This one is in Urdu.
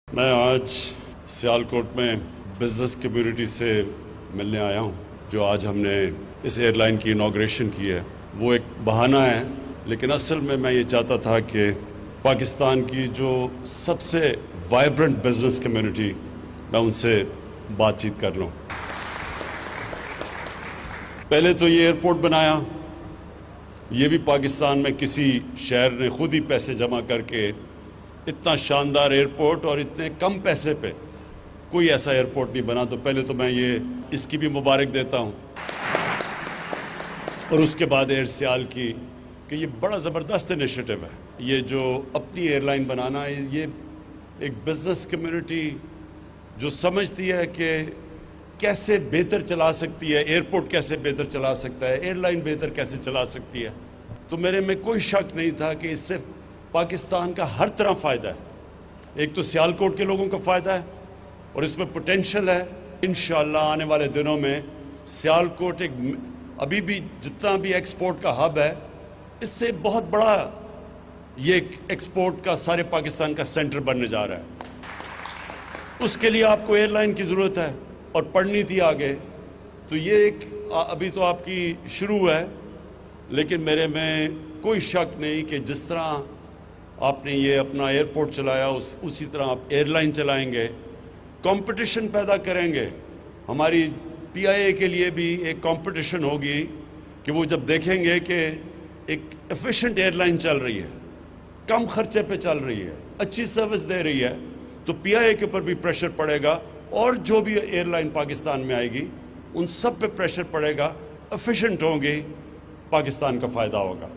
میں آج سیالکوٹ میں بزنس کمیونٹی سے ملنے آیا ہوں. جو آج ہم نے اس ایئر لائن کی انوگریشن کی ہے وہ ایک بہانہ ہے، لیکن اصل میں یہ چاہتا تھا کہ پاکستان کی جو سب سے وائبرنٹ بزنس کمیونٹی، میں ان سے بات چیت کر لوں. پہلے تو یہ ایئرپورٹ بنایا، یہ بھی پاکستان میں کسی شہر نے خود ہی پیسے جمع کر کے اتنا شاندار ایئرپورٹ اور اتنے کم پیسے پہ کوئی ایسا ایئرپورٹ نہیں بنا. تو پہلے تو میں اس کی بھی مبارک دیتا ہوں، اور اس کے بعد ایئر سیال کی کہ یہ بڑا زبردست انیشیٹو ہے. یہ جو اپنی ایئر لائن بنانا ہے، یہ ایک بزنس کمیونٹی جو سمجھتی ہے کہ کیسے بہتر چلا سکتی ہے، ایئرپورٹ کیسے بہتر چلا سکتا ہے، ایئر لائن بہتر کیسے چلا سکتی ہے. تو میرے میں کوئی شک نہیں تھا کہ اس سے پاکستان کا ہر طرح فائدہ ہے. ایک تو سیالکوٹ کے لوگوں کا فائدہ ہے اور اس میں پوٹینشل ہے. انشاءاللہ آنے والے دنوں میں سیالکوٹ ابھی بھی جتنا بھی ایکسپورٹ کا ہب ہے، اس سے بہت بڑا یہ ایکسپورٹ کا سارے پاکستان کا سینٹر بننے جا رہا ہے. اس کے لیے آپ کو ایئر لائن کی ضرورت ہے اور پڑھنی تھی آگے. تو یہ ابھی تو آپ کی شروع ہے، لیکن میرے میں کوئی شک نہیں کہ جس طرح آپ نے یہ اپنا ایئرپورٹ چلایا اسی طرح آپ ایئر لائن چلائیں گے، کمپٹیشن پیدا کریں گے. ہماری پی آئی اے کے لیے بھی ایک کمپٹیشن ہوگی کہ وہ جب دیکھیں گے کہ ایک ایفیشنٹ ایئر لائن چل رہی ہے، کم خرچے پہ چل رہی ہے، اچھی سروس دے رہی ہے، تو پی آئی اے کے اوپر بھی پریشر پڑے گا، اور جو بھی ایئر لائن پاکستان میں آئے گی ان سب پہ پریشر پڑے گا. ایفیشنٹ ہوں گی، پاکستان کا فائدہ ہوگا.